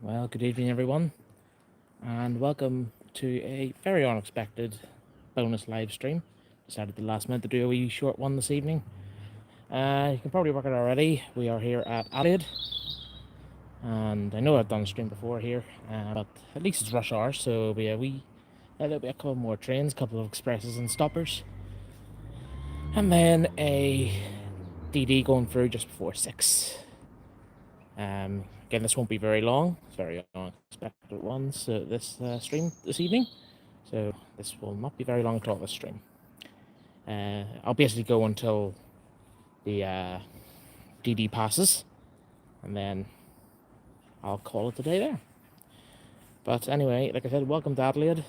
Well, good evening, everyone, and welcome to a very unexpected bonus live stream. Decided the last minute to do a wee short one this evening. You can probably work it already. We are here at Adelaide, and I know I've done a stream before here, but at least it's rush hour, so there'll be a couple more trains, a couple of expresses and stoppers, and then a DD going through just before 6. Again, this won't be very long. It's very unexpected one. So this stream this evening. So this will not be very long at all. This stream. I'll basically go until the DD passes, and then I'll call it a day there. But anyway, like I said, welcome to Adelaide.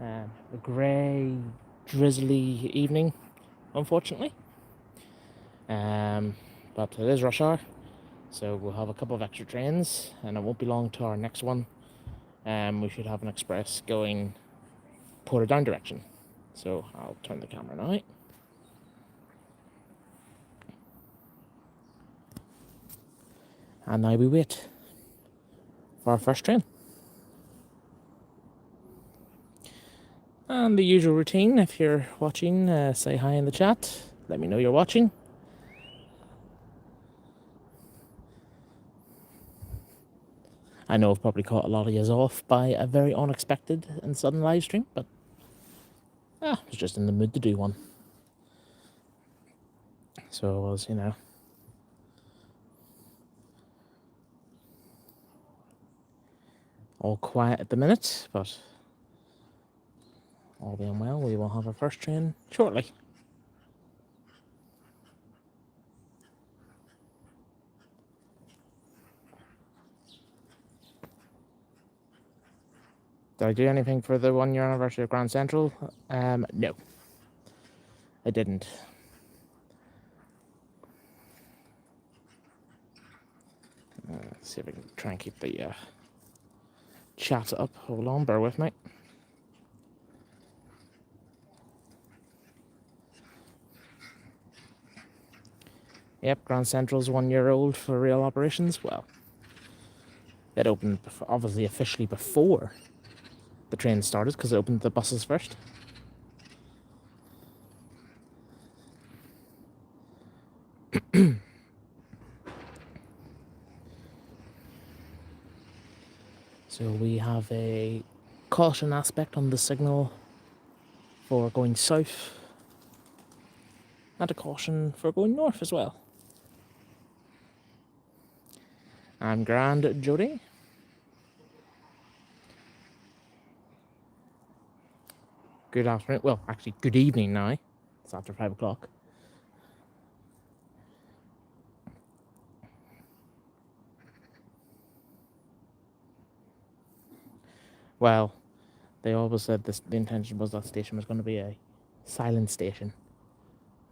A grey, drizzly evening, unfortunately. But it is rush hour. So we'll have a couple of extra trains, and it won't be long to our next one. We should have an express going Portadown direction. So I'll turn the camera now. And now we wait for our first train. And the usual routine, if you're watching, say hi in the chat. Let me know you're watching. I know I've probably caught a lot of yous off by a very unexpected and sudden live stream, but I was just in the mood to do one. So I was, all quiet at the minute, but all being well, we will have our first train shortly. Did I do anything for the 1 year anniversary of Grand Central? No, I didn't. Let's see if I can try and keep the chat up. Hold on, bear with me. Yep, Grand Central's 1 year old for real operations. Well, it opened obviously officially before the train started because it opened the buses first. So we have a caution aspect on the signal for going south, and a caution for going north as well. I'm Grand Jody. Good afternoon. Well, actually, good evening now. It's after 5 o'clock. Well, they always said this, the intention was that station was going to be a silent station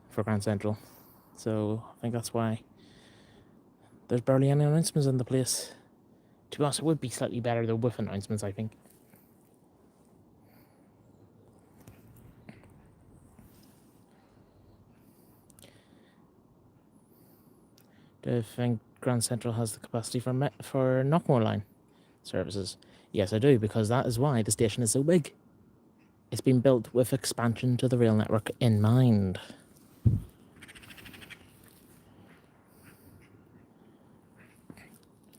for Grand Central. So I think that's why there's barely any announcements in the place. To be honest, it would be slightly better though with announcements, I think. Do you think Grand Central has the capacity for Knockmore line services? Yes, I do, because that is why the station is so big. It's been built with expansion to the rail network in mind.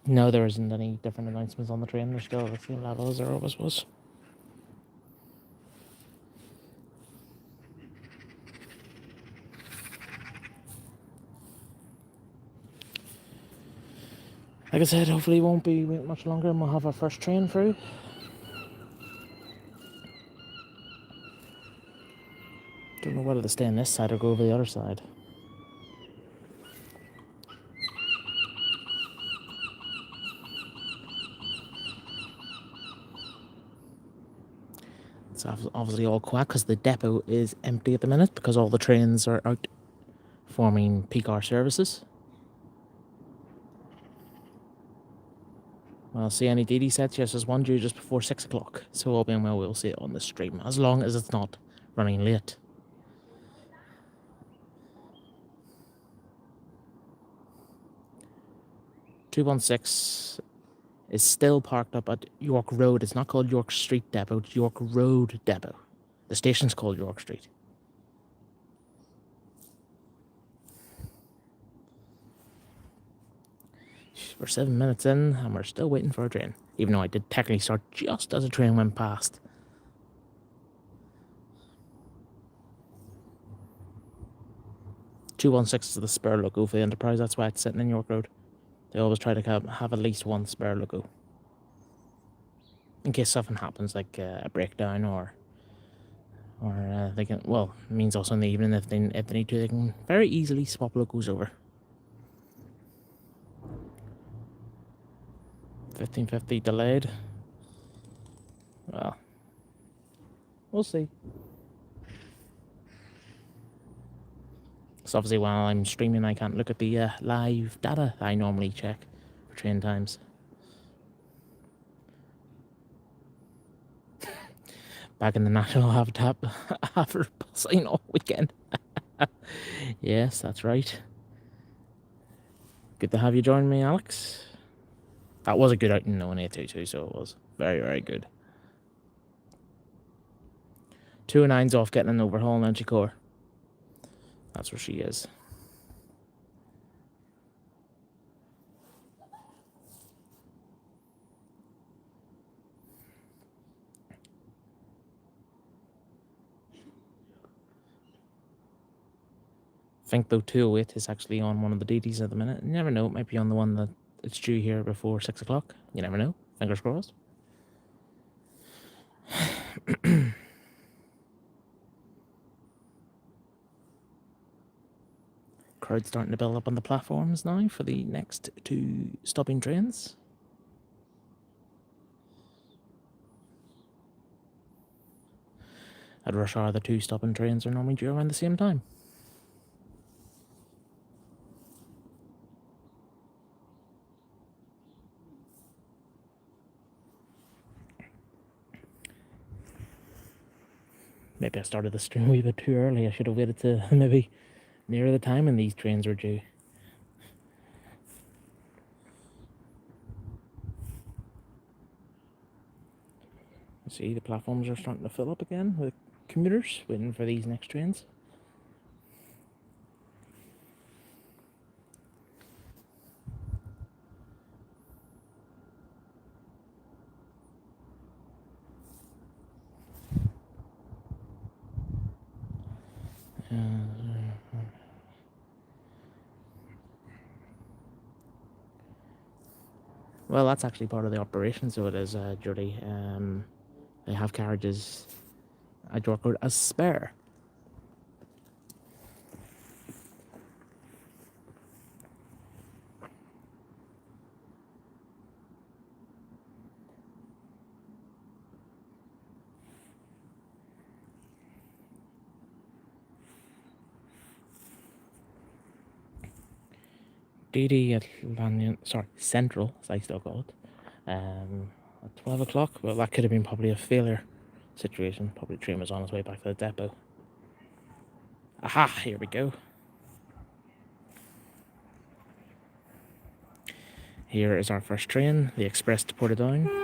No, there isn't any different announcements on the train. They're still at the same level as there always was. Like I said, hopefully it won't be waiting much longer and we'll have our first train through. Don't know whether to stay on this side or go over the other side. It's obviously all quiet because the depot is empty at the minute because all the trains are out forming peak hour services. Well, see any DD sets? Yes, there's one due just before 6 o'clock. So all being well, we'll see it on the stream, as long as it's not running late. $216 is still parked up at York Road. It's not called York Street Depot, it's York Road Depot. The station's called York Street. We're 7 minutes in and we're still waiting for a train. Even though I did technically start just as a train went past. "216 is the spare loco for the Enterprise, that's why it's sitting in York Road. They always try to have at least one spare loco. In case something happens, like a breakdown or they can, well, it means also in the evening if they need to, they can very easily swap locos over. 1550 delayed. Well, we'll see. So obviously while I'm streaming I can't look at the live data I normally check for train times. Back in the National Habitat after bussing all weekend. Yes, that's right. Good to have you join me, Alex. That was a good outing though in 822, so it was very, very good. 209's off getting an overhaul in Chicor. That's where she is. I think though 208 is actually on one of the DDs at the minute. You never know, it might be on the one that it's due here before 6 o'clock. You never know. Fingers crossed. Crowd starting to build up on the platforms now for the next 2 stopping trains. At rush hour, the 2 stopping trains are normally due around the same time. Maybe I started the stream a wee bit too early. I should have waited to maybe nearer the time when these trains were due. See, the platforms are starting to fill up again with commuters waiting for these next trains. Well, that's actually part of the operation, so it is, Jody. They have carriages at York Road as spare. DD at Lanyon, sorry, Central, as I still call it, at 12 o'clock. Well, that could have been probably a failure situation. Probably the train was on its way back to the depot. Aha, here we go. Here is our first train, the express to Portadown.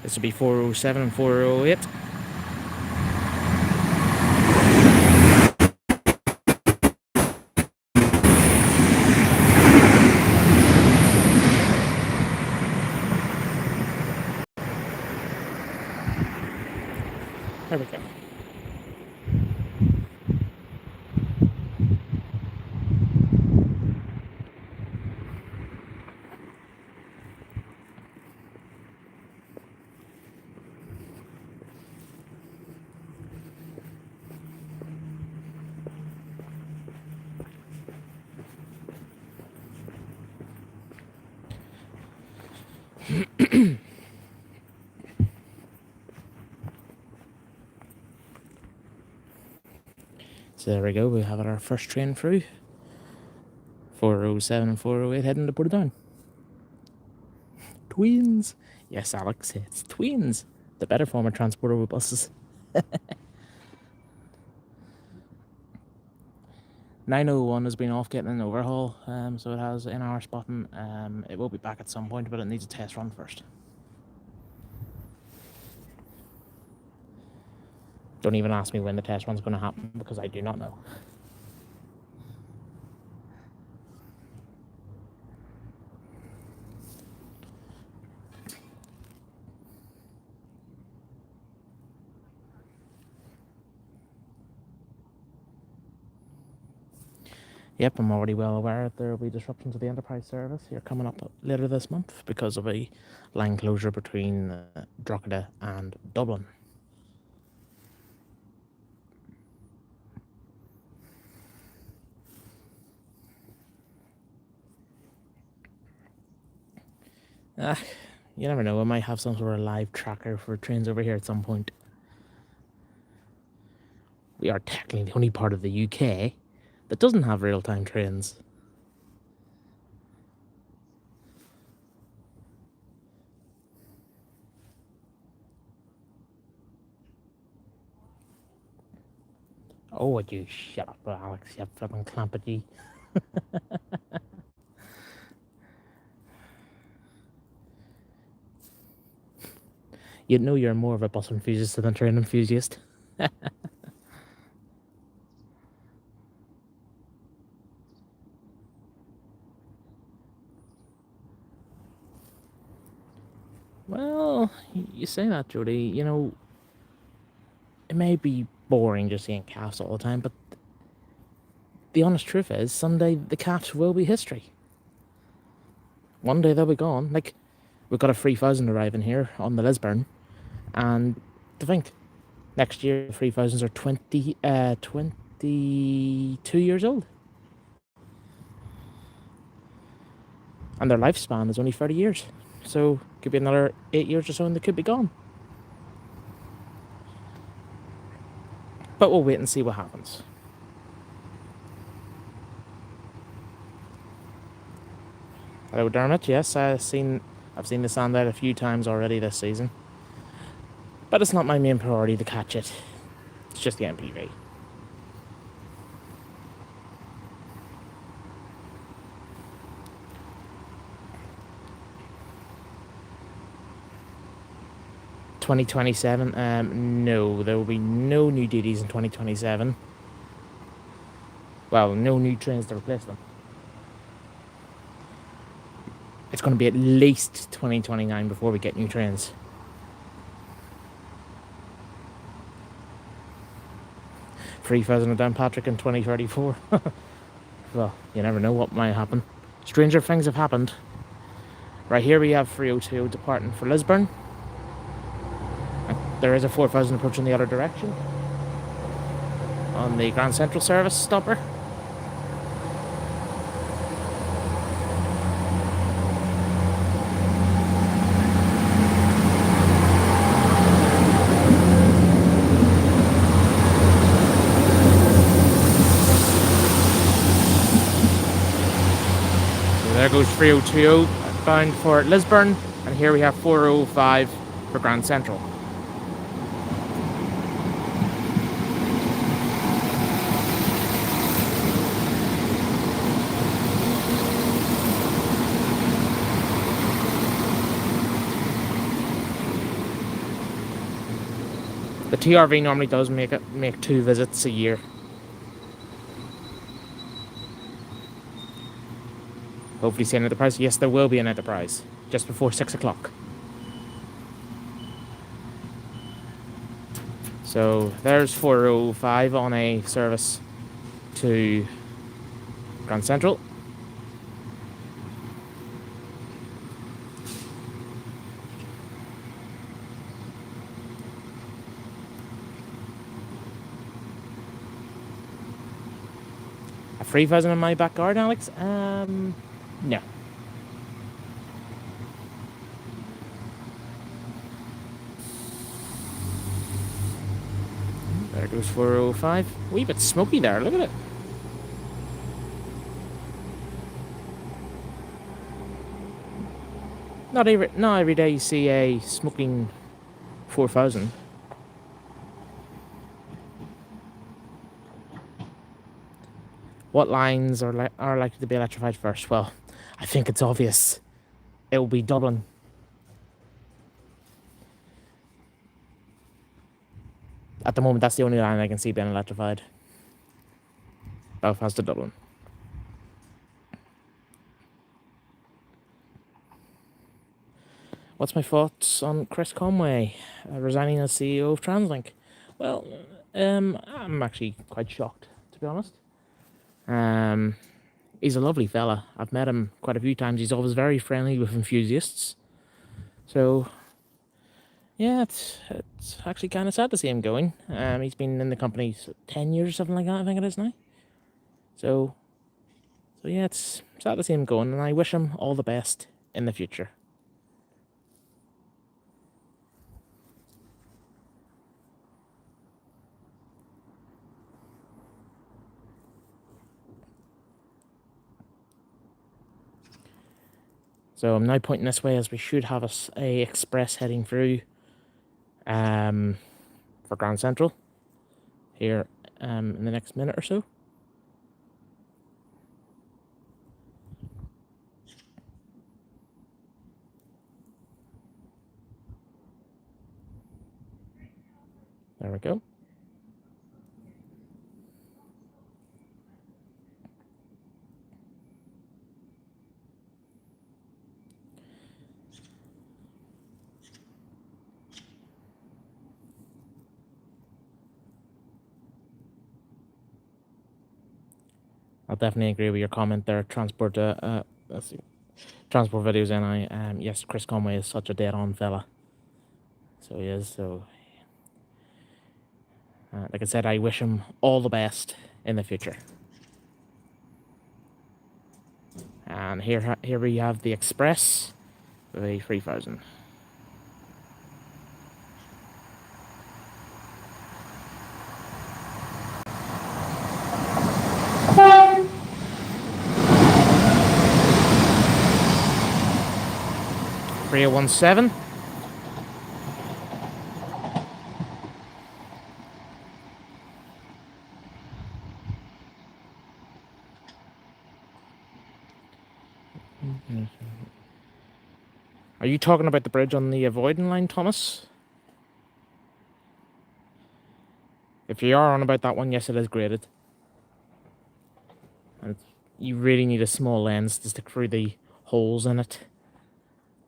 This will be 407 and 408. There we go. So there we go, we have our first train through. 407 and 408 heading to Portadown. Twins! Yes, Alex, it's twins. The better form of transport over buses. 901 has been off getting an overhaul, so it has in our spotting. It will be back at some point, but it needs a test run first. Don't even ask me when the test run's going to happen, because I do not know. Yep, I'm already well aware that there will be disruptions to the enterprise service here coming up later this month because of a line closure between Drogheda and Dublin. You never know, I might have some sort of live tracker for trains over here at some point. We are technically the only part of the UK that doesn't have real-time trains. Oh, would you shut up, Alex, you flippin' clampety. You'd know you're more of a bus enthusiast than a train enthusiast. Well, you say that, Jody. You know, it may be boring just seeing calves all the time, but the honest truth is, someday the calves will be history. One day they'll be gone. Like, we've got a 3000 arriving here on the Lisburn, and to think, next year the 3000s are 22 years old. And their lifespan is only 30 years. So, could be another 8 years or so and they could be gone. But we'll wait and see what happens. Hello, Dermot. Yes, I've seen the standout a few times already this season. But it's not my main priority to catch it. It's just the MPV. $2027? No, there will be no new duties in 2027. Well, no new trains to replace them. It's going to be at least 2029 before we get new trains. $3,000 at Downpatrick in 2034. Well, you never know what might happen. Stranger things have happened. Right here we have 302 departing for Lisburn. There is a 4000 approaching the other direction on the Grand Central service stopper. So there goes 302 bound for Lisburn, and here we have 405 for Grand Central. The TRV normally does make 2 visits a year. Hopefully see an enterprise. Yes, there will be an enterprise just before 6 o'clock. So there's 405 on a service to Grand Central. A 3000 in my back garden, Alex? No. There goes 405. Wee bit smoky there, look at it. Not every day you see a smoking 4000. What lines are likely to be electrified first? Well, I think it's obvious. It will be Dublin. At the moment, that's the only line I can see being electrified. Belfast to Dublin. What's my thoughts on Chris Conway resigning as CEO of TransLink? Well, I'm actually quite shocked, to be honest. He's a lovely fella. I've met him quite a few times. He's always very friendly with enthusiasts. So, yeah, it's actually kind of sad to see him going. He's been in the company 10 years or something like that, I think it is now. So yeah, it's sad to see him going, and I wish him all the best in the future. So I'm now pointing this way as we should have a express heading through for Grand Central here in the next minute or so. There we go. I'll definitely agree with your comment there. Transport let's see. Transport videos, and yes, Chris Conway is such a dead-on fella. So he is. So, like I said, I wish him all the best in the future. And here we have the Express with a 3000. Three 17. Are you talking about the bridge on the avoiding line, Thomas? If you are on about that one, yes, it is graded. And you really need a small lens to stick through the holes in it.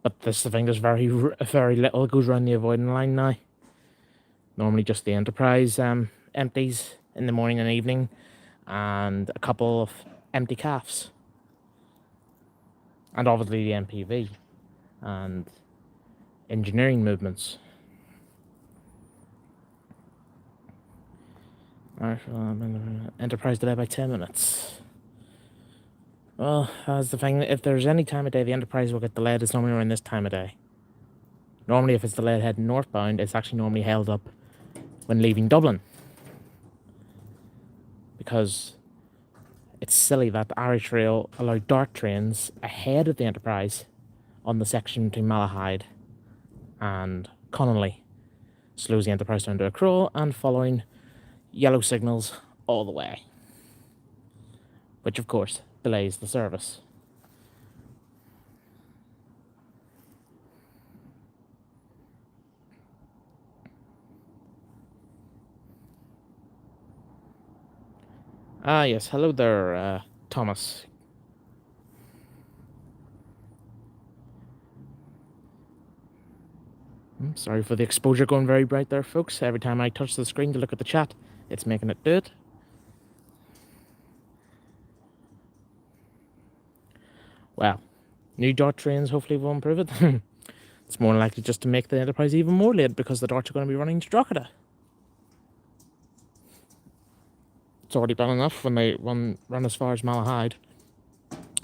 But this, I think, there's very little that goes around the avoiding line now. Normally just the Enterprise empties in the morning and evening, and a couple of empty calves. And obviously the MPV and engineering movements. Alright, Enterprise delayed by 10 minutes. Well, that's the thing. If there's any time of day the Enterprise will get delayed, it's normally around this time of day. Normally, if it's delayed heading northbound, it's actually normally held up when leaving Dublin. Because it's silly that the Irish Rail allowed dark trains ahead of the Enterprise on the section between Malahide and Connolly. Slows the Enterprise down to a crawl and following yellow signals all the way. Which, of course, delays the service. Ah, yes. Hello there, Thomas. Sorry for the exposure going very bright there, folks. Every time I touch the screen to look at the chat, it's making it do it. Well, new DART trains hopefully will improve it. It's more likely just to make the Enterprise even more late because the DARTs are going to be running to Drogheda. It's already bad enough when they run as far as Malahide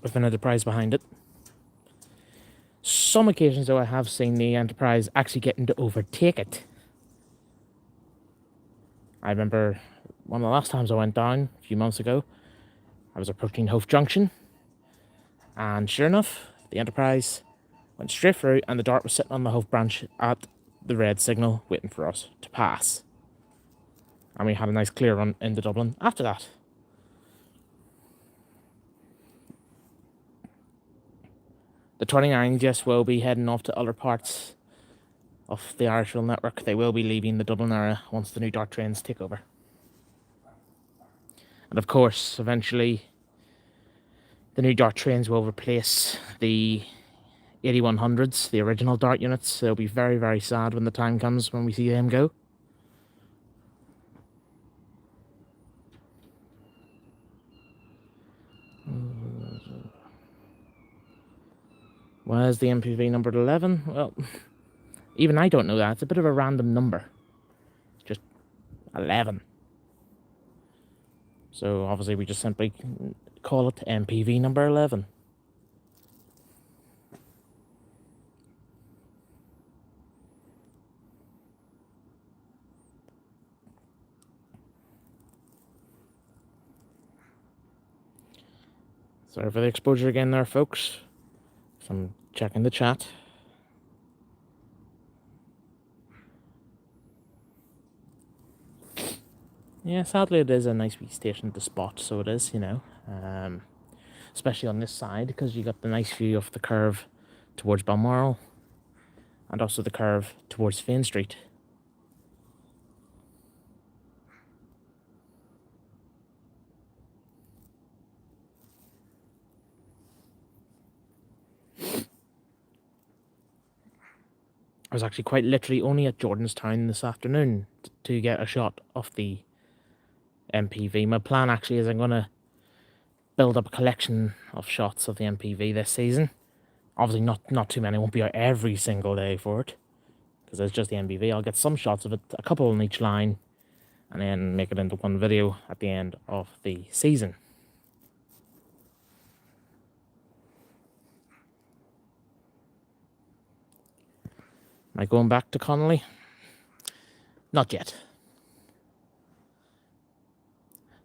with an Enterprise behind it. Some occasions, though, I have seen the Enterprise actually getting to overtake it. I remember one of the last times I went down, a few months ago, I was approaching Hove Junction, and sure enough, the Enterprise went straight through, and the DART was sitting on the Hove branch at the red signal, waiting for us to pass. And we had a nice clear run into Dublin after that. The 29 just will be heading off to other parts of the Irish Rail network. They will be leaving the Dublin area once the new DART trains take over. And of course, eventually, the new DART trains will replace the 8100s, the original DART units. They'll be very, very sad when the time comes when we see them go. Why is the MPV numbered 11? Well, even I don't know that. It's a bit of a random number. Just 11. So obviously we just simply call it MPV number 11. Sorry for the exposure again there, folks. So I'm checking the chat. Yeah, sadly it is a nice wee station to spot, so it is, you know. Especially on this side, because you got the nice view of the curve towards Balmoral, and also the curve towards Fane Street. I was actually quite literally only at Jordanstown this afternoon to get a shot of the MPV. My plan actually is I'm going to build up a collection of shots of the MPV this season. Obviously not too many, I won't be out every single day for it, because it's just the MPV. I'll get some shots of it, a couple on each line, and then make it into one video at the end of the season. Am I going back to Connolly? Not yet.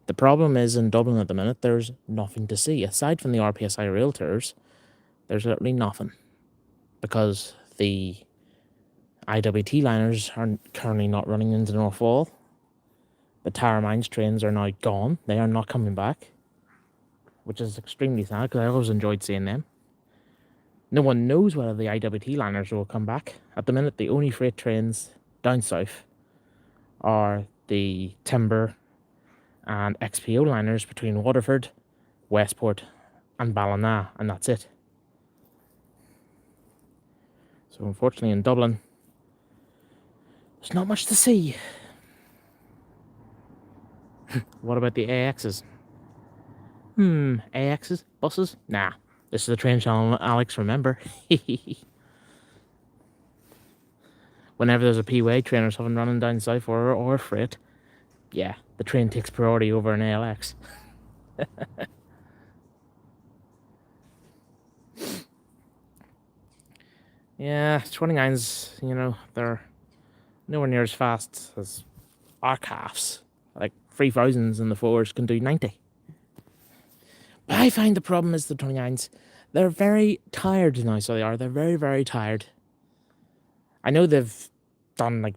The problem is in Dublin at the minute, there's nothing to see. Aside from the RPSI rail tours, there's literally nothing. Because the IWT liners are currently not running into North Wall. The Tower Mines trains are now gone. They are not coming back. Which is extremely sad, because I always enjoyed seeing them. No one knows whether the IWT liners will come back. At the minute, the only freight trains down south are the Timber and XPO liners between Waterford, Westport and Ballina, and that's it. So unfortunately in Dublin, there's not much to see. What about the AXs? AXs? Buses? Nah. This is a train channel, Alex, remember? Whenever there's a P-way train or something running down south or freight, yeah, the train takes priority over an ALX. Yeah, 29s, you know, they're nowhere near as fast as our calves. Like 3000s and the 4s can do 90. But I find the problem is the 29s, they're very tired now, so they are. They're very, very tired. I know they've done like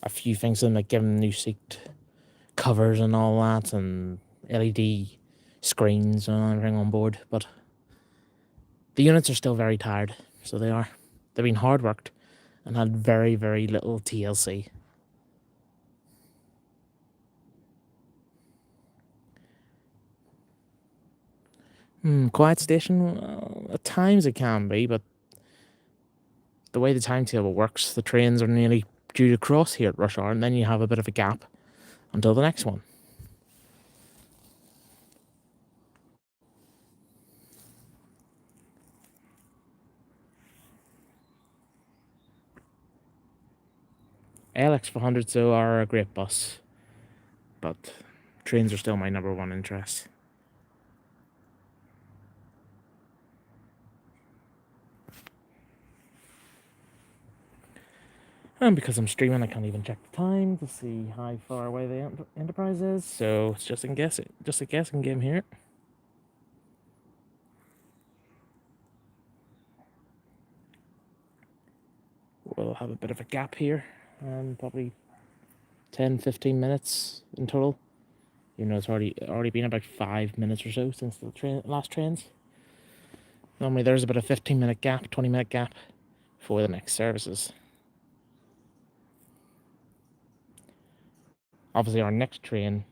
a few things and like given new seat covers and all that and LED screens and everything on board, but the units are still very tired, so they are. They've been hard worked and had very, very little TLC. Quiet station? Well, at times it can be, but the way the timetable works, the trains are nearly due to cross here at rush hour, and then you have a bit of a gap until the next one. LX400s though are a great bus, but trains are still my number one interest. And because I'm streaming, I can't even check the time to see how far away the Enterprise is, so it's just a guessing game here. We'll have a bit of a gap here, and probably 10-15 minutes in total. You know, it's already been about 5 minutes or so since the last trains. Normally there's about a 15-minute gap, 20-minute gap for the next services. Obviously our next train,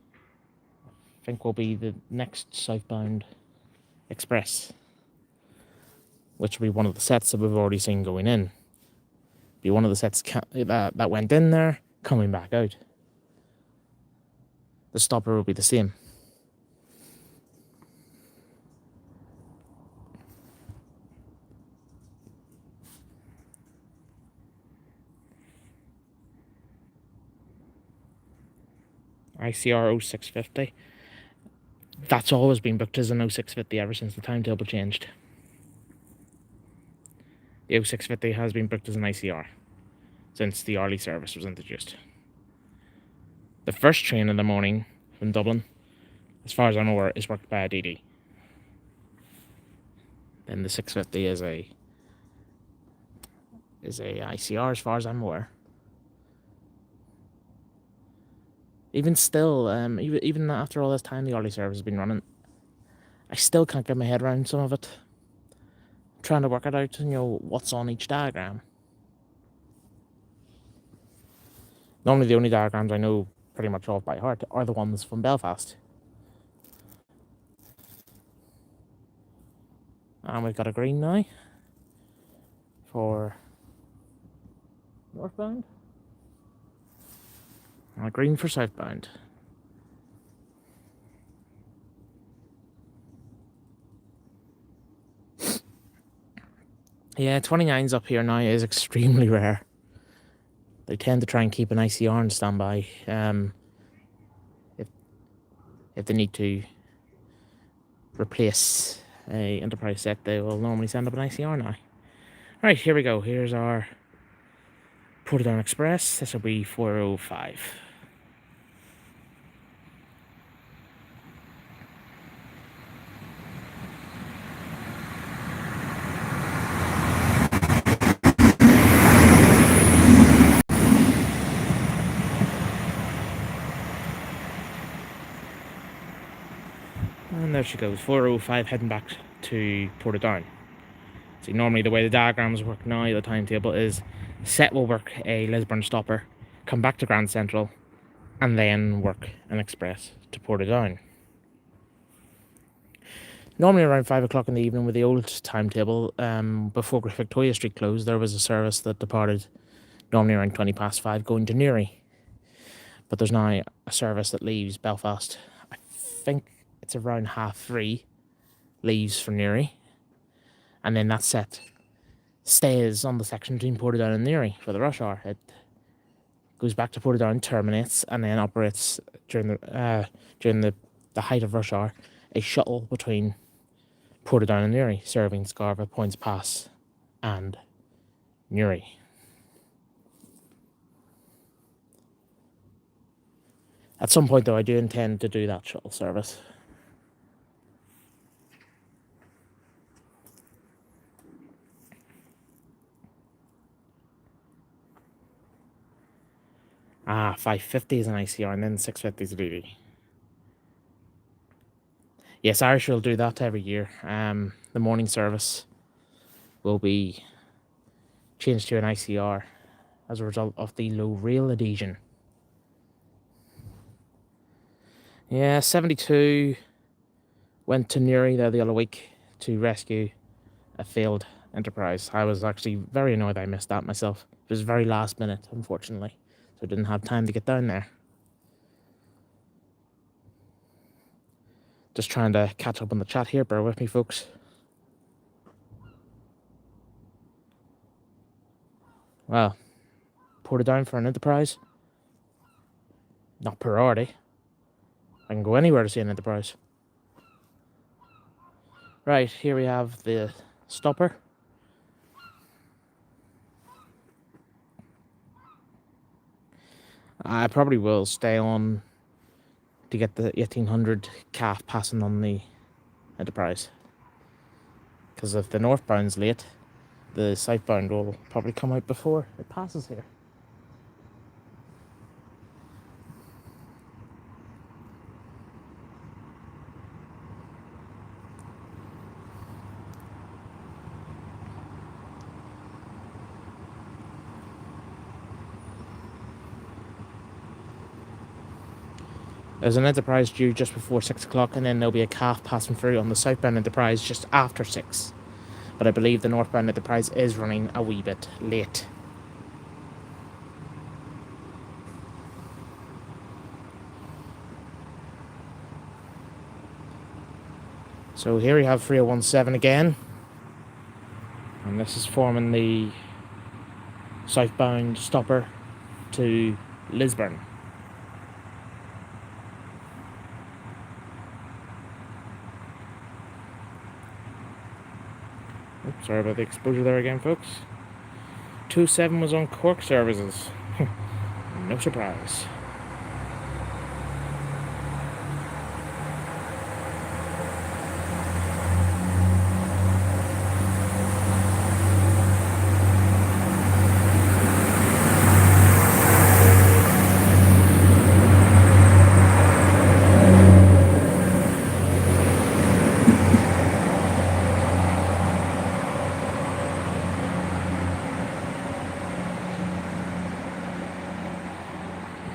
I think, will be the next southbound express, which will be one of the sets that we've already seen going in. Be one of the sets that went in there, coming back out. The stopper will be the same. ICR 0650. That's always been booked as an 0650 ever since the timetable changed. The 0650 has been booked as an ICR since the early service was introduced. The first train in the morning from Dublin, as far as I'm aware, is worked by a DD. Then the 650 is a ICR as far as I'm aware. Even still, even after all this time the early service has been running, I still can't get my head around some of it. I'm trying to work it out, what's on each diagram. Normally the only diagrams I know pretty much off by heart are the ones from Belfast. And we've got a green now for northbound. And a green for southbound. Yeah, 29s up here now is extremely rare. They tend to try and keep an ICR on standby. If they need to replace a Enterprise set, they will normally send up an ICR now. Right, here we go. Here's our Portadown Express. This will be 4:05. And there she goes, 4:05, heading back to Portadown. See, normally the way the diagrams work now, the timetable is set will work a Lisburn stopper, come back to Grand Central, and then work an express to Portadown. Normally around 5 o'clock in the evening with the old timetable, before Victoria Street closed, there was a service that departed normally around 5:20 going to Newry. But there's now a service that leaves Belfast, I think it's around 3:30, leaves for Newry. And then that set stays on the section between Portadown and Newry for the rush hour. It goes back to Portadown, terminates, and then operates during the height of rush hour, a shuttle between Portadown and Newry, serving Scarva, Points Pass, and Newry. At some point, though, I do intend to do that shuttle service. Ah, 5:50 is an ICR, and then 6:50 is a DD. Yes, Irish will do that every year. The morning service will be changed to an ICR as a result of the low rail adhesion. Yeah, 72 went to Newry there the other week to rescue a failed Enterprise. I was actually very annoyed I missed that myself. It was very last minute, unfortunately, so I didn't have time to get down there. Just trying to catch up on the chat here, bear with me, folks. Well, Portadown for an Enterprise. Not priority. I can go anywhere to see an Enterprise. Right, here we have the stopper. I probably will stay on to get the 1800 calf passing on the Enterprise. Because if the northbound's late, the southbound will probably come out before it passes here. There's an Enterprise due just before 6 o'clock, and then there'll be a calf passing through on the southbound Enterprise just after 6. But I believe the northbound Enterprise is running a wee bit late. So here we have 3017 again, and this is forming the southbound stopper to Lisburn. Oops, sorry about the exposure there again, folks. 27 was on Cork services. No surprise.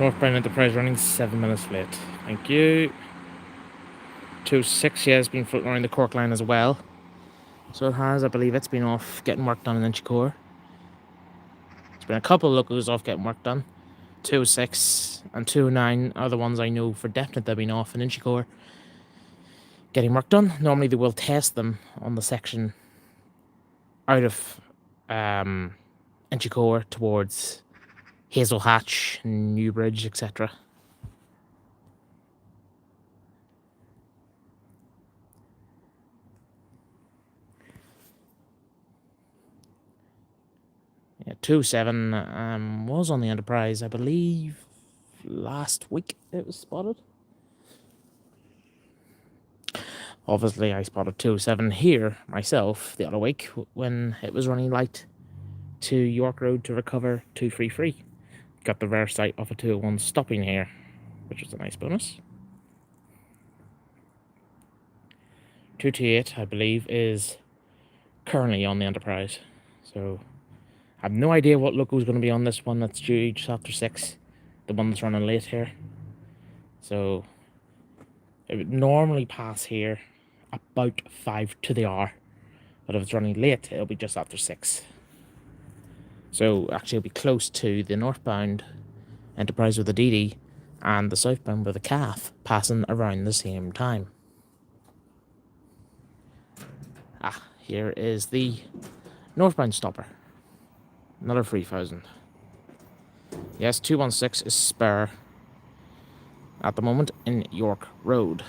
Northbound Enterprise running 7 minutes late. Thank you. 26, yeah, has been floating around the Cork line as well. So it has, I believe it's been off getting work done in Inchicore. There's been a couple of locos off getting work done. 206 and 209 are the ones I know for definite they've been off in Inchicore getting work done. Normally they will test them on the section out of Inchicore towards Hazel Hatch, Newbridge, etc. Yeah, 27 was on the Enterprise, I believe, last week it was spotted. Obviously, I spotted 27 here myself the other week when it was running light to York Road to recover 233. Got the reverse sight off a 201 stopping here, which was a nice bonus. 228, I believe, is currently on the Enterprise. So I have no idea what loco is going to be on this one that's due just after 6. The one that's running late here. So it would normally pass here about 5 to the hour. But if it's running late, it'll be just after 6. So actually it'll be close to the northbound Enterprise with the DD and the southbound with the calf passing around the same time. Here is the northbound stopper. Another 3000. Yes, 216 is spare at the moment in York Road.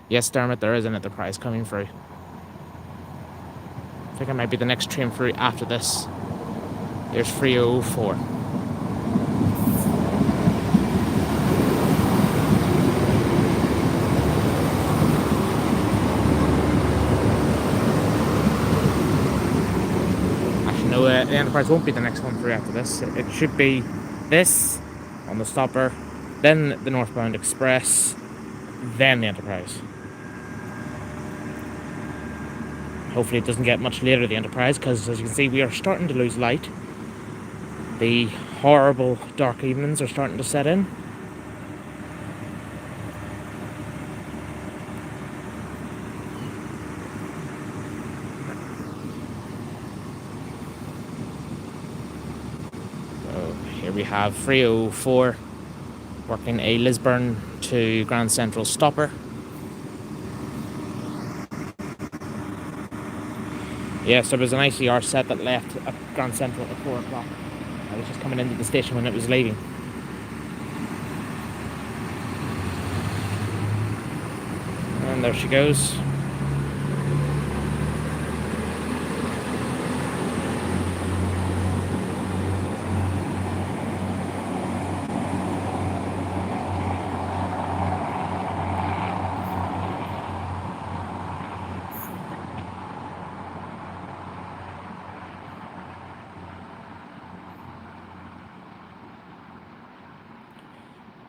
Yes, Dermot, there is an Enterprise coming through. I think it might be the next train through after this. Here's 304. Actually, no, the Enterprise won't be the next one through after this. It should be this on the stopper, then the northbound express, then the Enterprise. Hopefully it doesn't get much later, the Enterprise, because as you can see we are starting to lose light. The horrible dark evenings are starting to set in. So here we have 304 working a Lisburn to Grand Central stopper. Yes, there was an ICR set that left at Grand Central at 4 o'clock. I was just coming into the station when it was leaving. And there she goes.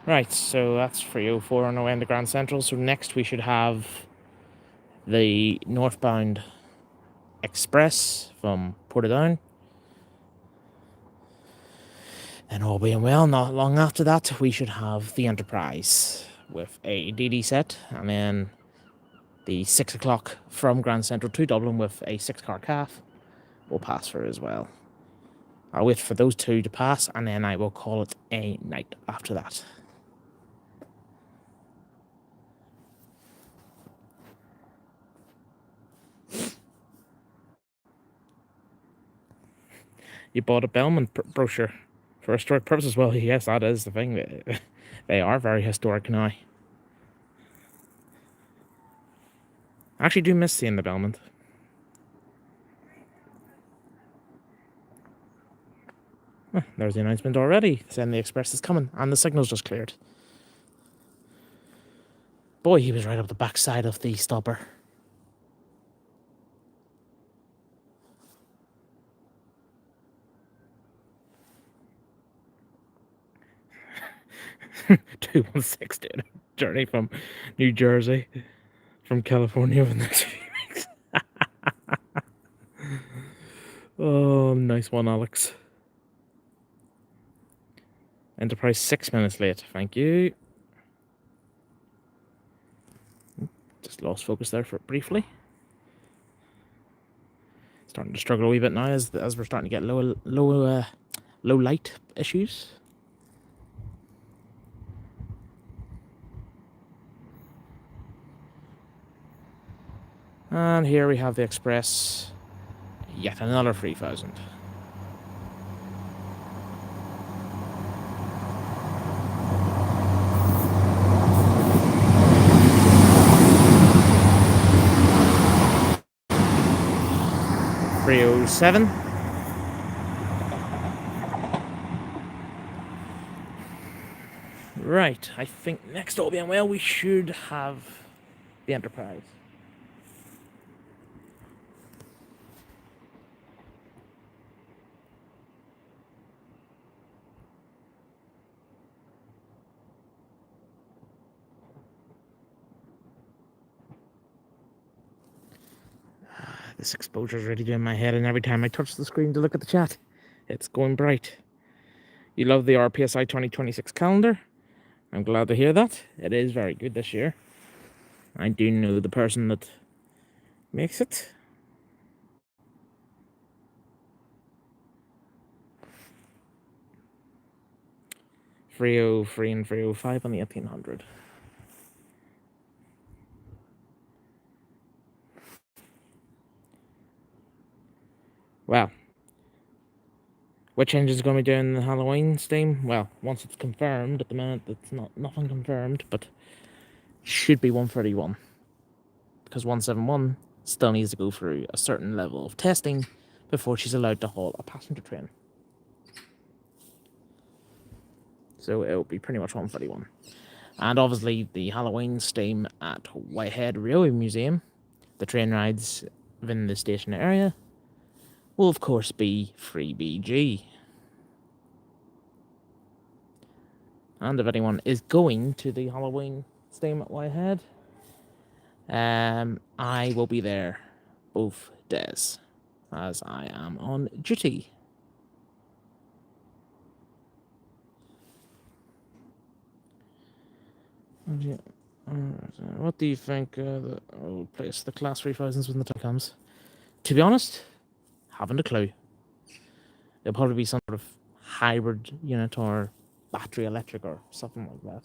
Right, so that's 304 on our way into Grand Central. So next we should have the northbound express from Portadown. And all being well, not long after that, we should have the Enterprise with a DD set, and then the 6 o'clock from Grand Central to Dublin with a 6-car calf will pass for as well. I'll wait for those two to pass, and then I will call it a night after that. You bought a Bellman brochure for historic purposes. Well, yes, that is the thing. They are very historic now. I actually do miss seeing the Bellman. There's the announcement already saying the express is coming, and the signal's just cleared. Boy, he was right up the backside of the stopper. Two 1/6 doing a journey from New Jersey, from California over the next few weeks. Oh, nice one, Alex. Enterprise 6 minutes late, thank you. Just lost focus there for briefly. Starting to struggle a wee bit now as we're starting to get low light issues. And here we have the express. Yet another 3000. .307. Right, I think next all being well, we should have the Enterprise. This exposure is really doing my head, and every time I touch the screen to look at the chat, it's going bright. You love the RPSI 2026 calendar? I'm glad to hear that. It is very good this year. I do know the person that makes it. .303 and .305 on the 1800. Well, what changes is going to be doing the Halloween Steam? Well, once it's confirmed, at the minute it's nothing confirmed, but should be 131. Because 171 still needs to go through a certain level of testing before she's allowed to haul a passenger train. So it'll be pretty much 131. And obviously the Halloween Steam at Whitehead Railway Museum, the train rides within the station area, will of course be free BG. And if anyone is going to the Halloween Steam at Whitehead, I will be there both days, as I am on duty. What do you think will place the Class 3000s when the time comes? To be honest, haven't a clue. It'll probably be some sort of hybrid unit or battery electric or something like that.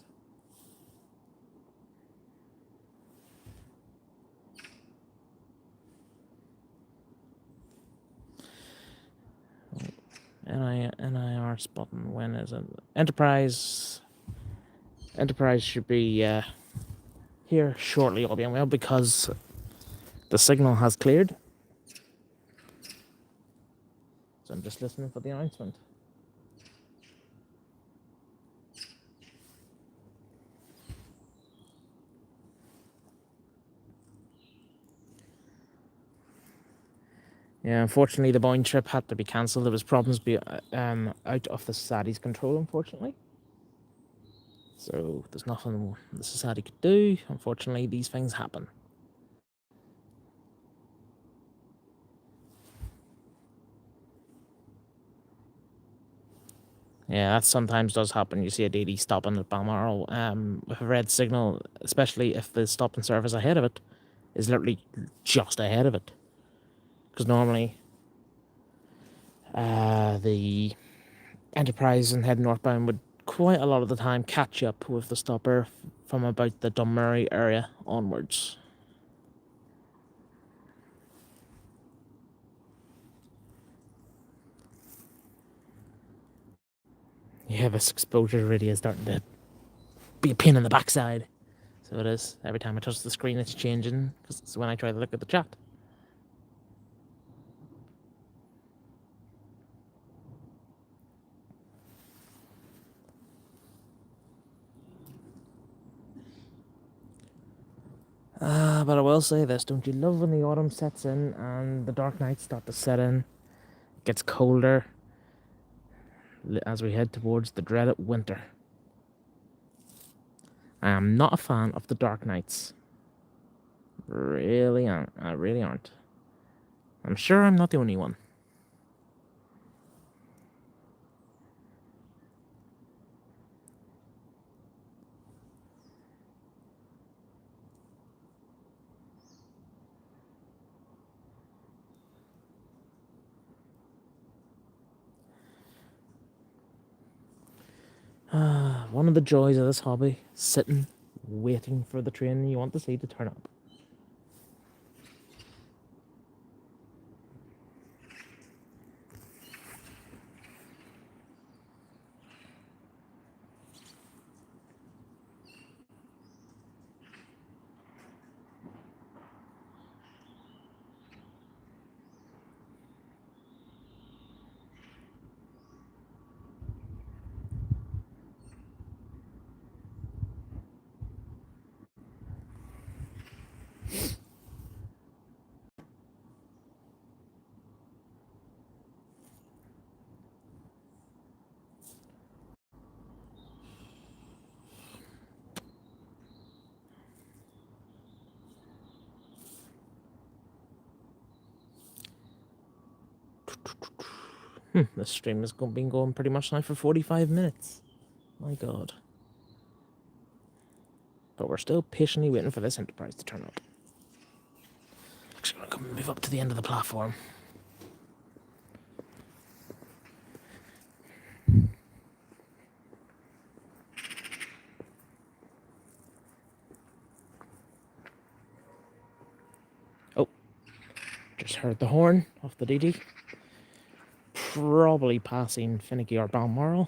NIR spotting, when is it? Enterprise should be here shortly, all being well, because the signal has cleared. So I'm just listening for the announcement. Yeah, unfortunately, the Boeing trip had to be cancelled. There was problems out of the Society's control, unfortunately. So there's nothing the Society could do. Unfortunately, these things happen. Yeah, that sometimes does happen. You see a DD stopping at Balmoral with a red signal, especially if the stopping service ahead of it is literally just ahead of it. Because normally the Enterprise and head northbound would quite a lot of the time catch up with the stopper from about the Dunmurray area onwards. Yeah, this exposure really is starting to be a pain in the backside. So it is. Every time I touch the screen, it's changing because it's when I try to look at the chat. But I will say this, don't you love when the autumn sets in and the dark nights start to set in? It gets colder as we head towards the dreaded winter. I am not a fan of the dark nights. Really aren't. I really aren't. I'm sure I'm not the only one. One of the joys of this hobby, sitting, waiting for the train you want to see to turn up. This stream has been going pretty much now for 45 minutes. My god. But we're still patiently waiting for this Enterprise to turn up. Actually, I'm going to move up to the end of the platform. Oh, just heard the horn off the DD. Probably passing Finicky or Balmoral.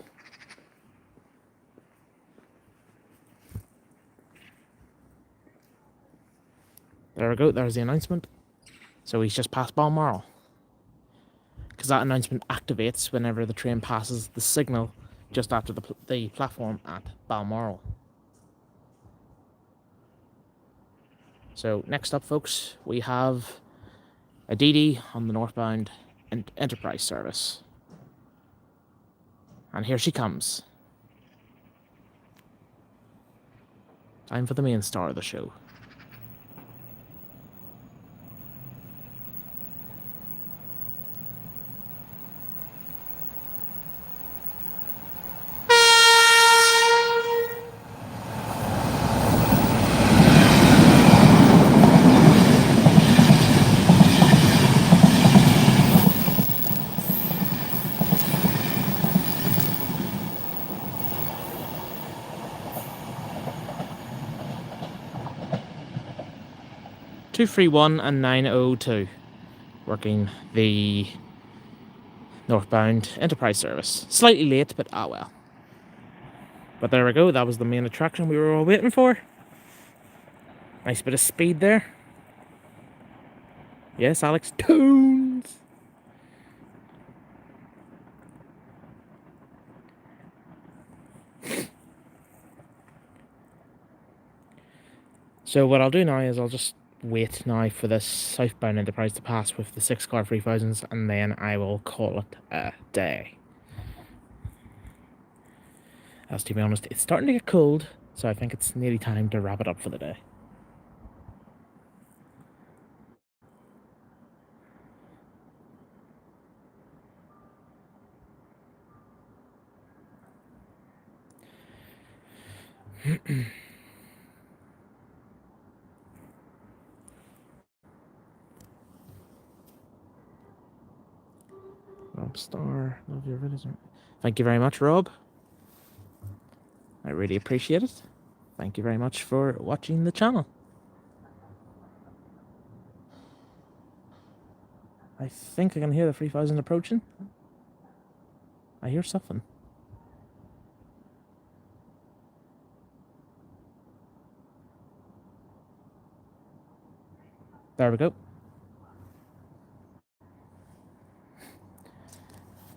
There we go, there's the announcement. So he's just passed Balmoral. Because that announcement activates whenever the train passes the signal just after the platform at Balmoral. So next up, folks, we have a DD on the northbound Enterprise service. And here she comes. Time for the main star of the show. Two three one and 902, working the northbound Enterprise service. Slightly late, but ah well. But there we go, that was the main attraction we were all waiting for. Nice bit of speed there. Yes, Alex, tunes! So what I'll do now is I'll just wait now for this southbound Enterprise to pass with the 6-car 3000s, and then I will call it a day. As to be honest, it's starting to get cold, so I think it's nearly time to wrap it up for the day. Rob Star, love your videos. Thank you very much, Rob. I really appreciate it. Thank you very much for watching the channel. I think I can hear the 3000 approaching. I hear something. There we go.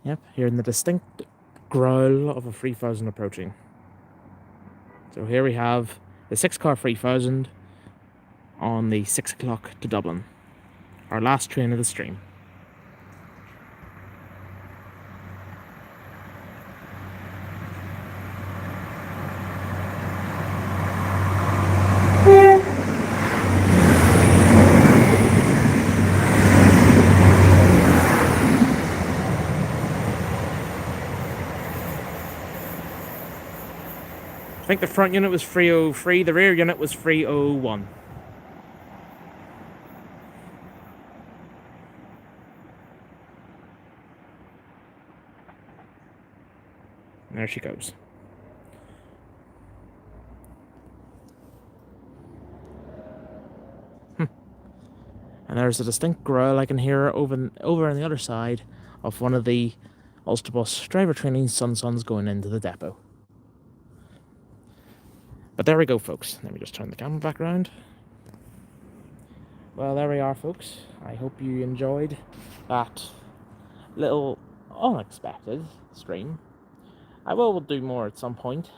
Yep, hearing the distinct growl of a 3000 approaching. So here we have the 6-car 3000 on the 6 o'clock to Dublin. Our last train of the stream. I think the front unit was 303, the rear unit was 301. And there she goes. And there's a distinct growl I can hear over on the other side of one of the Ulsterbus driver training sons going into the depot. But there we go, folks. Let me just turn the camera back around. Well, there we are, folks. I hope you enjoyed that little unexpected stream. I will do more at some point.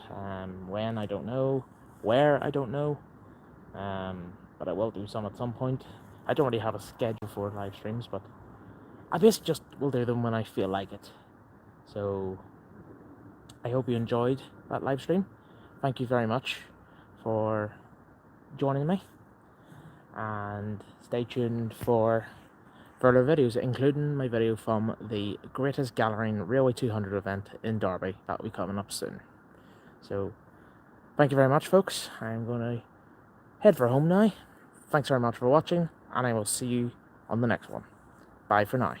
When, I don't know. Where, I don't know. But I will do some at some point. I don't really have a schedule for live streams, but I basically just will do them when I feel like it. So I hope you enjoyed that live stream. Thank you very much for joining me, and stay tuned for further videos, including my video from the Greatest Gathering Railway 200 event in Derby. That will be coming up soon. So thank you very much, folks. I'm going to head for home now. Thanks very much for watching, and I will see you on the next one. Bye for now.